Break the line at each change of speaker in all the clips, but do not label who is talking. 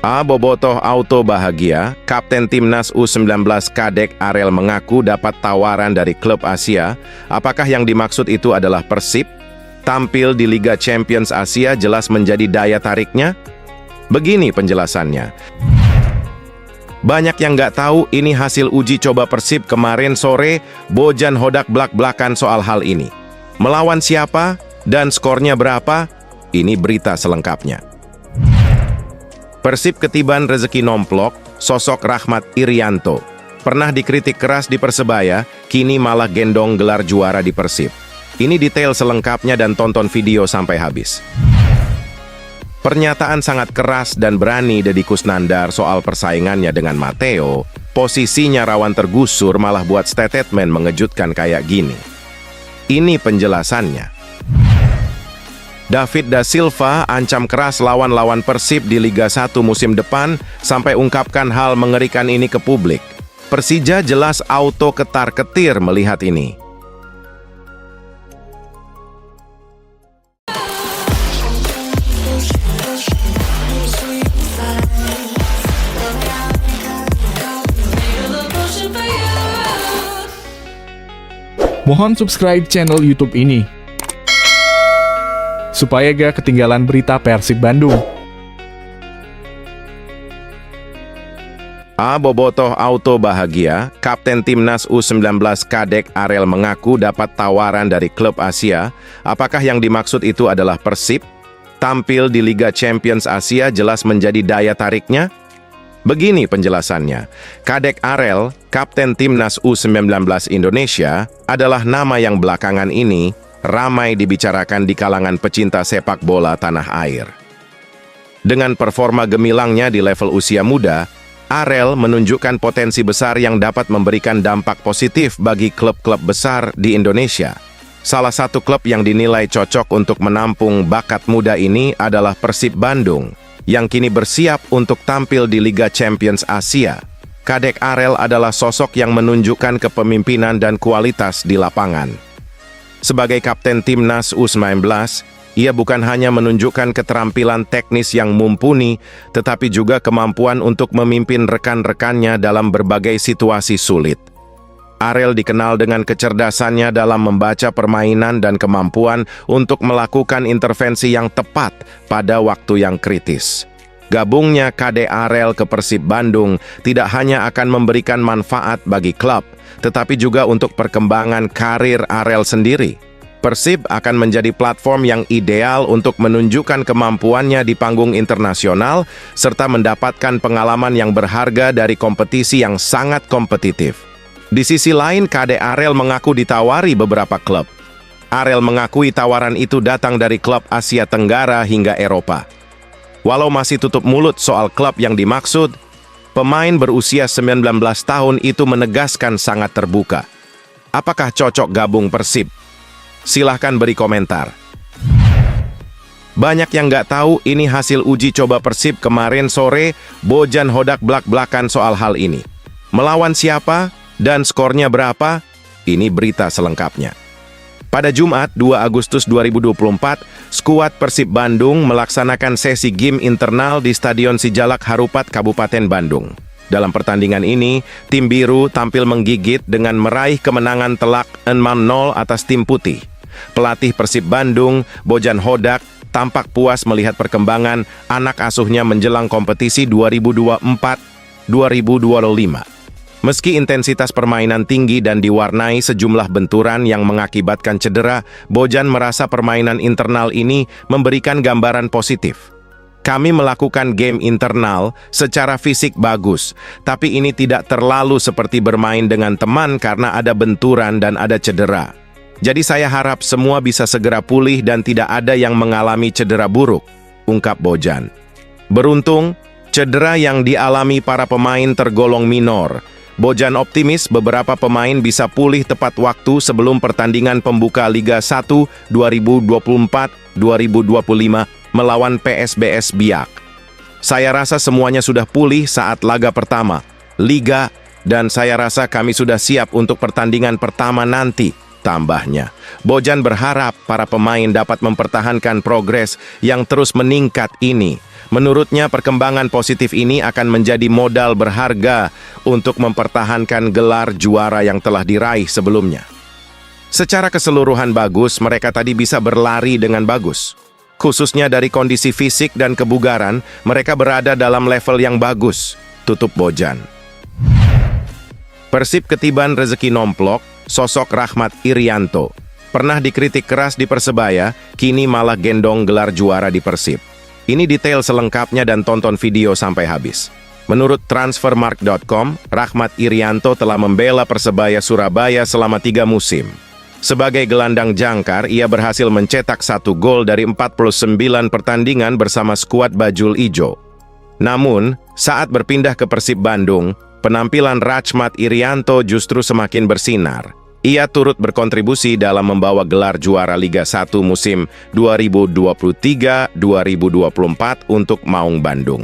Bobotoh Auto bahagia, Kapten Timnas U19 Kadek Arel mengaku dapat tawaran dari klub Asia. Apakah yang dimaksud itu adalah Persib? Tampil di Liga Champions Asia jelas menjadi daya tariknya? Begini penjelasannya. Banyak yang nggak tahu ini hasil uji coba Persib kemarin sore. Bojan Hodak blak-blakan soal hal ini. Melawan siapa? Dan skornya berapa? Ini berita selengkapnya. Persib ketiban rezeki nomplok, sosok Rahmat Irianto. Pernah dikritik keras di Persebaya, kini malah gendong gelar juara di Persib. Ini detail selengkapnya dan tonton video sampai habis. Pernyataan sangat keras dan berani Deddy Kusnandar soal persaingannya dengan Matteo. Posisinya rawan tergusur malah buat statement mengejutkan kayak gini. Ini penjelasannya. David da Silva ancam keras lawan-lawan Persib di Liga 1 musim depan sampai ungkapkan hal mengerikan ini ke publik. Persija jelas auto ketar-ketir melihat ini.
Mohon subscribe channel YouTube ini supaya gak ketinggalan berita Persib Bandung.
Bobotoh Auto bahagia, Kapten Timnas U19 Kadek Arel mengaku dapat tawaran dari klub Asia. Apakah yang dimaksud itu adalah Persib? Tampil di Liga Champions Asia jelas menjadi daya tariknya? Begini penjelasannya. Kadek Arel, Kapten Timnas U19 Indonesia, adalah nama yang belakangan ini ramai dibicarakan di kalangan pecinta sepak bola tanah air. Dengan performa gemilangnya di level usia muda, Arel menunjukkan potensi besar yang dapat memberikan dampak positif bagi klub-klub besar di Indonesia. Salah satu klub yang dinilai cocok untuk menampung bakat muda ini adalah Persib Bandung, yang kini bersiap untuk tampil di Liga Champions Asia. Kadek Arel adalah sosok yang menunjukkan kepemimpinan dan kualitas di lapangan. Sebagai Kapten Timnas U19, ia bukan hanya menunjukkan keterampilan teknis yang mumpuni, tetapi juga kemampuan untuk memimpin rekan-rekannya dalam berbagai situasi sulit. Arel dikenal dengan kecerdasannya dalam membaca permainan dan kemampuan untuk melakukan intervensi yang tepat pada waktu yang kritis. Gabungnya Kadek Arel ke Persib Bandung tidak hanya akan memberikan manfaat bagi klub, tetapi juga untuk perkembangan karir Arel sendiri. Persib akan menjadi platform yang ideal untuk menunjukkan kemampuannya di panggung internasional, serta mendapatkan pengalaman yang berharga dari kompetisi yang sangat kompetitif. Di sisi lain, Kadek Arel mengaku ditawari beberapa klub. Arel mengakui tawaran itu datang dari klub Asia Tenggara hingga Eropa. Walau masih tutup mulut soal klub yang dimaksud, pemain berusia 19 tahun itu menegaskan sangat terbuka. Apakah cocok gabung Persib? Silahkan beri komentar. Banyak yang nggak tahu ini hasil uji coba Persib kemarin sore. Bojan Hodak blak-blakan soal hal ini. Melawan siapa? Dan skornya berapa? Ini berita selengkapnya. Pada Jumat 2 Agustus 2024, skuad Persib Bandung melaksanakan sesi game internal di Stadion Sijalak Harupat, Kabupaten Bandung. Dalam pertandingan ini, tim biru tampil menggigit dengan meraih kemenangan telak 6-0 atas tim putih. Pelatih Persib Bandung, Bojan Hodak, tampak puas melihat perkembangan anak asuhnya menjelang kompetisi 2024-2025. Meski intensitas permainan tinggi dan diwarnai sejumlah benturan yang mengakibatkan cedera, Bojan merasa permainan internal ini memberikan gambaran positif. Kami melakukan game internal secara fisik bagus, tapi ini tidak terlalu seperti bermain dengan teman karena ada benturan dan ada cedera. Jadi saya harap semua bisa segera pulih dan tidak ada yang mengalami cedera buruk, ungkap Bojan. Beruntung, cedera yang dialami para pemain tergolong minor. Bojan optimis beberapa pemain bisa pulih tepat waktu sebelum pertandingan pembuka Liga 1 2024-2025 melawan PSBS Biak. Saya rasa semuanya sudah pulih saat laga pertama, Liga, dan saya rasa kami sudah siap untuk pertandingan pertama nanti, tambahnya. Bojan berharap para pemain dapat mempertahankan progres yang terus meningkat ini. Menurutnya, perkembangan positif ini akan menjadi modal berharga untuk mempertahankan gelar juara yang telah diraih sebelumnya. Secara keseluruhan bagus, mereka tadi bisa berlari dengan bagus. Khususnya dari kondisi fisik dan kebugaran, mereka berada dalam level yang bagus. Tutup Bojan. Persib ketiban rezeki nomplok, sosok Rahmat Irianto. Pernah dikritik keras di Persebaya, kini malah gendong gelar juara di Persib. Ini detail selengkapnya dan tonton video sampai habis. Menurut Transfermarkt.com, Rahmat Irianto telah membela Persebaya Surabaya selama 3 musim. Sebagai gelandang jangkar, ia berhasil mencetak 1 gol dari 49 pertandingan bersama skuad Bajul Ijo. Namun, saat berpindah ke Persib Bandung, penampilan Rahmat Irianto justru semakin bersinar. Ia turut berkontribusi dalam membawa gelar juara Liga 1 musim 2023-2024 untuk Maung Bandung.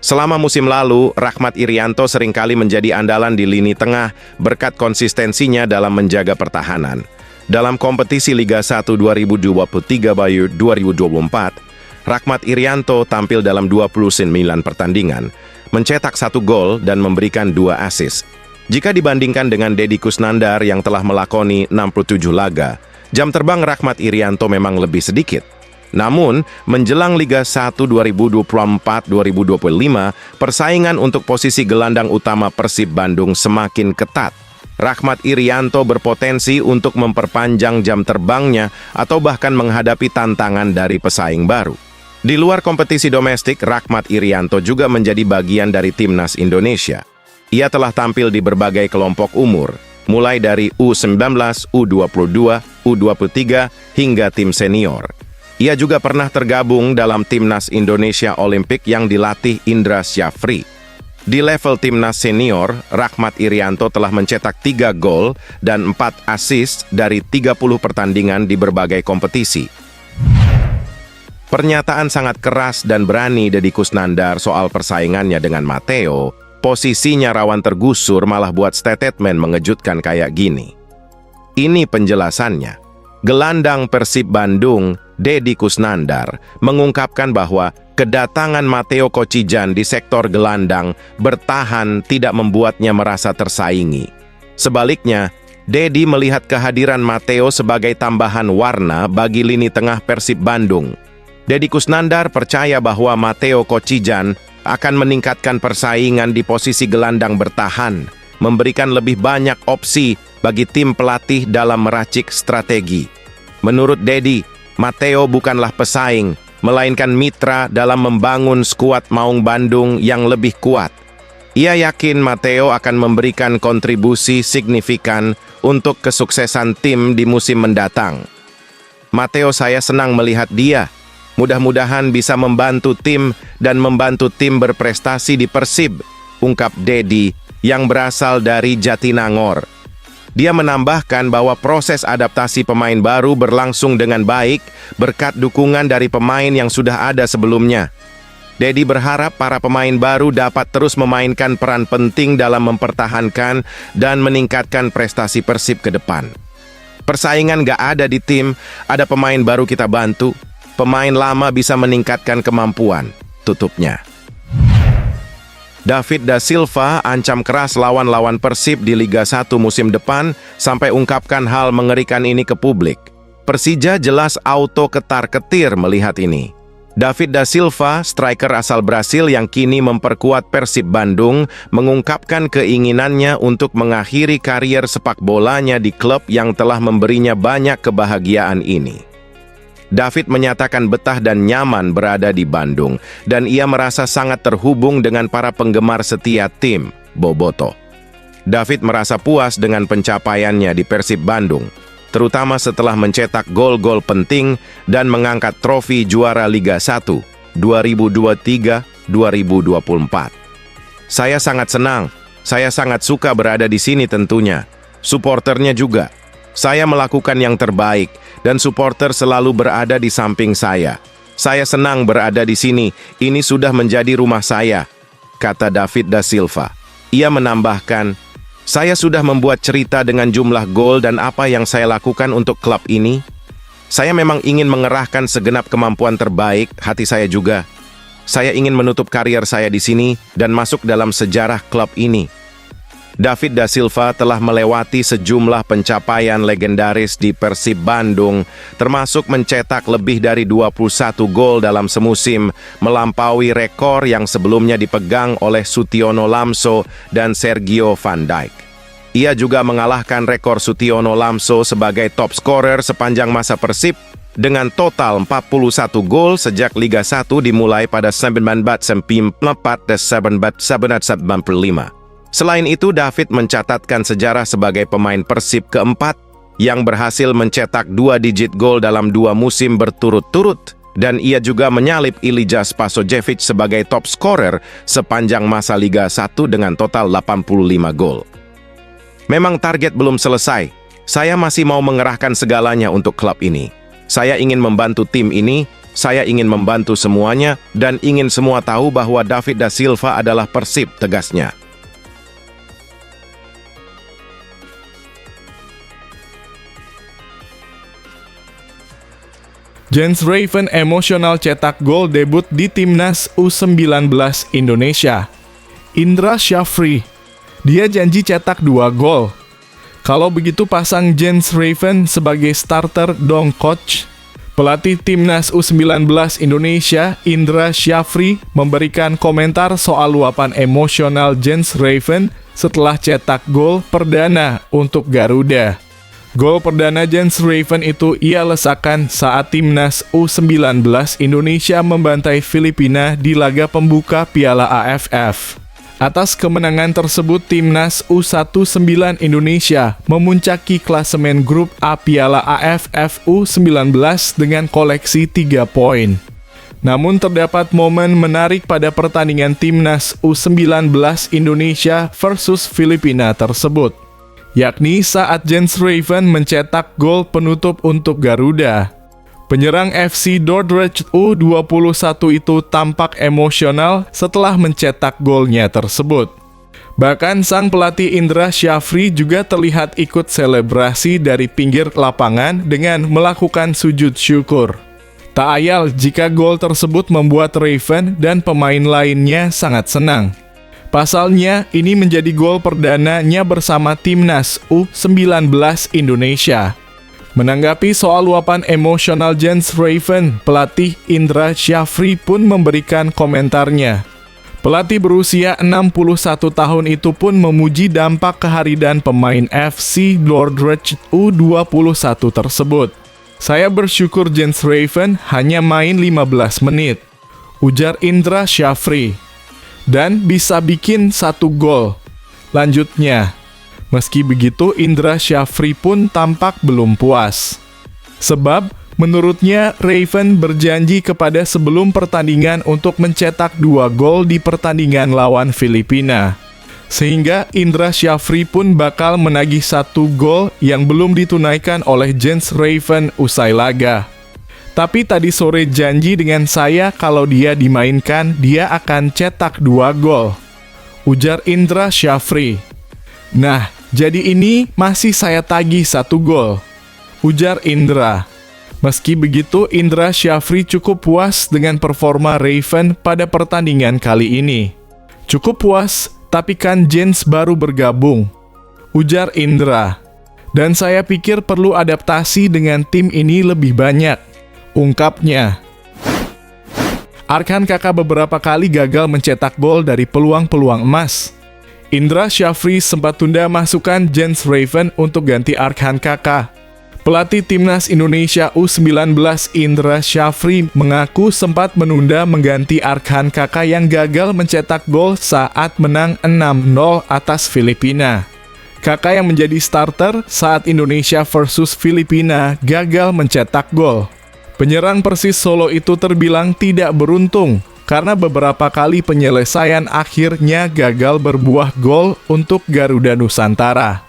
Selama musim lalu, Rahmat Irianto seringkali menjadi andalan di lini tengah berkat konsistensinya dalam menjaga pertahanan. Dalam kompetisi Liga 1 2023-2024, Rahmat Irianto tampil dalam 29 pertandingan, mencetak 1 gol dan memberikan 2 assist. Jika dibandingkan dengan Deddy Kusnandar yang telah melakoni 67 laga, jam terbang Rahmat Irianto memang lebih sedikit. Namun, menjelang Liga 1 2024-2025, persaingan untuk posisi gelandang utama Persib Bandung semakin ketat. Rahmat Irianto berpotensi untuk memperpanjang jam terbangnya atau bahkan menghadapi tantangan dari pesaing baru. Di luar kompetisi domestik, Rahmat Irianto juga menjadi bagian dari Timnas Indonesia. Ia telah tampil di berbagai kelompok umur, mulai dari U19, U22, U23, hingga tim senior. Ia juga pernah tergabung dalam Timnas Indonesia Olimpik yang dilatih Indra Syafri. Di level Timnas senior, Rahmat Irianto telah mencetak 3 gol dan 4 assist dari 30 pertandingan di berbagai kompetisi. Pernyataan sangat keras dan berani Deddy Kusnandar soal persaingannya dengan Matteo, posisinya rawan tergusur malah buat statement mengejutkan kayak gini. Ini penjelasannya. Gelandang Persib Bandung, Deddy Kusnandar, mengungkapkan bahwa kedatangan Matteo Kocijan di sektor gelandang bertahan tidak membuatnya merasa tersaingi. Sebaliknya, Deddy melihat kehadiran Matteo sebagai tambahan warna bagi lini tengah Persib Bandung. Deddy Kusnandar percaya bahwa Matteo Kocijan akan meningkatkan persaingan di posisi gelandang bertahan, memberikan lebih banyak opsi bagi tim pelatih dalam meracik strategi. Menurut Deddy, Matteo bukanlah pesaing, melainkan mitra dalam membangun skuad Maung Bandung yang lebih kuat. Ia yakin Matteo akan memberikan kontribusi signifikan untuk kesuksesan tim di musim mendatang. Matteo, saya senang melihat dia. Mudah-mudahan bisa membantu tim dan membantu tim berprestasi di Persib, ungkap Deddy yang berasal dari Jatinangor. Dia menambahkan bahwa proses adaptasi pemain baru berlangsung dengan baik berkat dukungan dari pemain yang sudah ada sebelumnya. Deddy berharap para pemain baru dapat terus memainkan peran penting dalam mempertahankan dan meningkatkan prestasi Persib ke depan. Persaingan gak ada di tim, ada pemain baru kita bantu. Pemain lama bisa meningkatkan kemampuan, tutupnya. David da Silva ancam keras lawan-lawan Persib di Liga 1 musim depan sampai ungkapkan hal mengerikan ini ke publik. Persija jelas auto ketar-ketir melihat ini. David da Silva, striker asal Brasil yang kini memperkuat Persib Bandung, mengungkapkan keinginannya untuk mengakhiri karier sepak bolanya di klub yang telah memberinya banyak kebahagiaan ini. David menyatakan betah dan nyaman berada di Bandung, dan ia merasa sangat terhubung dengan para penggemar setia tim, Boboto. David merasa puas dengan pencapaiannya di Persib Bandung, terutama setelah mencetak gol-gol penting dan mengangkat trofi juara Liga 1 2023-2024. Saya sangat senang, saya sangat suka berada di sini tentunya, suporternya juga. Saya melakukan yang terbaik, dan supporter selalu berada di samping saya. Saya senang berada di sini, ini sudah menjadi rumah saya, kata David da Silva. Ia menambahkan, saya sudah membuat cerita dengan jumlah gol dan apa yang saya lakukan untuk klub ini. Saya memang ingin mengerahkan segenap kemampuan terbaik, hati saya juga. Saya ingin menutup karier saya di sini dan masuk dalam sejarah klub ini. David da Silva telah melewati sejumlah pencapaian legendaris di Persib Bandung, termasuk mencetak lebih dari 21 gol dalam semusim, melampaui rekor yang sebelumnya dipegang oleh Sutiono Lamso dan Sergio Van Dijk. Ia juga mengalahkan rekor Sutiono Lamso sebagai top scorer sepanjang masa Persib dengan total 41 gol sejak Liga 1 dimulai pada 1994 dan 1995. Selain itu, David mencatatkan sejarah sebagai pemain Persib keempat yang berhasil mencetak 2 digit gol dalam 2 musim berturut-turut, dan ia juga menyalip Ilija Spasojevic sebagai top scorer sepanjang masa Liga 1 dengan total 85 gol. Memang target belum selesai. Saya masih mau mengerahkan segalanya untuk klub ini. Saya ingin membantu tim ini, saya ingin membantu semuanya, dan ingin semua tahu bahwa David da Silva adalah Persib, tegasnya.
Jens Raven emosional cetak gol debut di Timnas U19 Indonesia. Indra Syafri, dia janji cetak 2 gol. Kalau begitu pasang Jens Raven sebagai starter dong coach. Pelatih Timnas U19 Indonesia, Indra Syafri, memberikan komentar soal luapan emosional Jens Raven setelah cetak gol perdana untuk Garuda. Gol perdana Jens Raven itu ia lesakan saat Timnas U19 Indonesia membantai Filipina di laga pembuka Piala AFF. Atas kemenangan tersebut, Timnas U19 Indonesia memuncaki klasemen grup A Piala AFF U19 dengan koleksi 3 poin. Namun terdapat momen menarik pada pertandingan Timnas U19 Indonesia versus Filipina tersebut, yakni saat Jens Raven mencetak gol penutup untuk Garuda. Penyerang FC Dordrecht U21 itu tampak emosional setelah mencetak golnya tersebut. Bahkan sang pelatih Indra Syafri juga terlihat ikut selebrasi dari pinggir lapangan dengan melakukan sujud syukur. Tak ayal jika gol tersebut membuat Raven dan pemain lainnya sangat senang. Pasalnya, ini menjadi gol perdananya bersama Timnas U19 Indonesia. Menanggapi soal luapan emosional Jens Raven, pelatih Indra Syafri pun memberikan komentarnya. Pelatih berusia 61 tahun itu pun memuji dampak kehadiran pemain FC Dordrecht U21 tersebut. Saya bersyukur Jens Raven hanya main 15 menit, ujar Indra Syafri, dan bisa bikin 1 gol. Lanjutnya, meski begitu Indra Syafri pun tampak belum puas. Sebab, menurutnya Raven berjanji kepada sebelum pertandingan untuk mencetak 2 gol di pertandingan lawan Filipina. Sehingga Indra Syafri pun bakal menagih 1 gol yang belum ditunaikan oleh Jens Raven usai laga. Tapi tadi sore janji dengan saya kalau dia dimainkan, dia akan cetak 2 gol, ujar Indra Syafri. Nah, jadi ini masih saya tagih 1 gol, ujar Indra. Meski begitu, Indra Syafri cukup puas dengan performa Raven pada pertandingan kali ini. Cukup puas, tapi kan Jens baru bergabung, ujar Indra. Dan saya pikir perlu adaptasi dengan tim ini lebih banyak, ungkapnya. Arkan Kakak beberapa kali gagal mencetak gol dari peluang-peluang emas. Indra Syafri sempat tunda masukan Jens Raven untuk ganti Arkan Kakak. Pelatih Timnas Indonesia U19 Indra Syafri mengaku sempat menunda mengganti Arkan Kakak yang gagal mencetak gol saat menang 6-0 atas Filipina. Kakak yang menjadi starter saat Indonesia versus Filipina gagal mencetak gol. Penyerang Persis Solo itu terbilang tidak beruntung karena beberapa kali penyelesaian akhirnya gagal berbuah gol untuk Garuda Nusantara.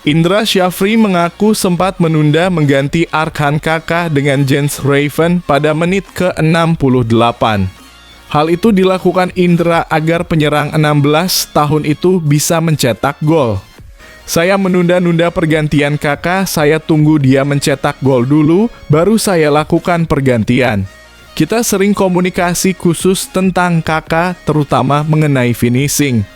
Indra Syafri mengaku sempat menunda mengganti Arkan Kakak dengan Jens Raven pada menit ke-68. Hal itu dilakukan Indra agar penyerang 16 tahun itu bisa mencetak gol. Saya menunda-nunda pergantian Kakak, saya tunggu dia mencetak gol dulu, baru saya lakukan pergantian. Kita sering komunikasi khusus tentang Kakak, terutama mengenai finishing.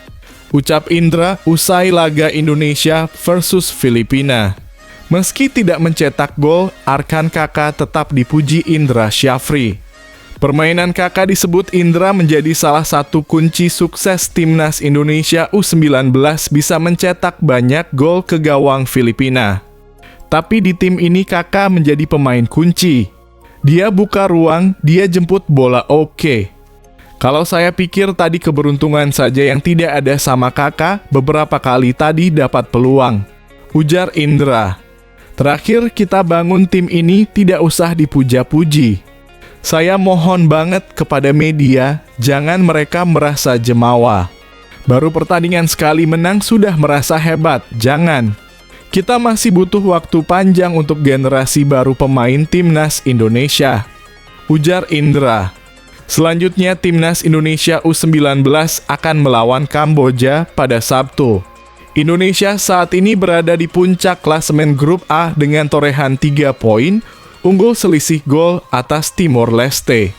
Ucap Indra usai laga Indonesia versus Filipina. Meski tidak mencetak gol, Arkan Kakak tetap dipuji Indra Syafri. Permainan Kakak disebut Indra menjadi salah satu kunci sukses Timnas Indonesia U19 bisa mencetak banyak gol ke gawang Filipina. Tapi di tim ini Kakak menjadi pemain kunci. Dia buka ruang, dia jemput bola oke. Kalau saya pikir tadi keberuntungan saja yang tidak ada sama Kakak, beberapa kali tadi dapat peluang. Ujar Indra. Terakhir kita bangun tim ini tidak usah dipuja-puji. Saya mohon banget kepada media, jangan mereka merasa jemawa. Baru pertandingan sekali menang sudah merasa hebat, jangan. Kita masih butuh waktu panjang untuk generasi baru pemain Timnas Indonesia. Ujar Indra. Selanjutnya Timnas Indonesia U19 akan melawan Kamboja pada Sabtu. Indonesia saat ini berada di puncak klasemen grup A dengan torehan 3 poin, unggul selisih gol atas Timor Leste.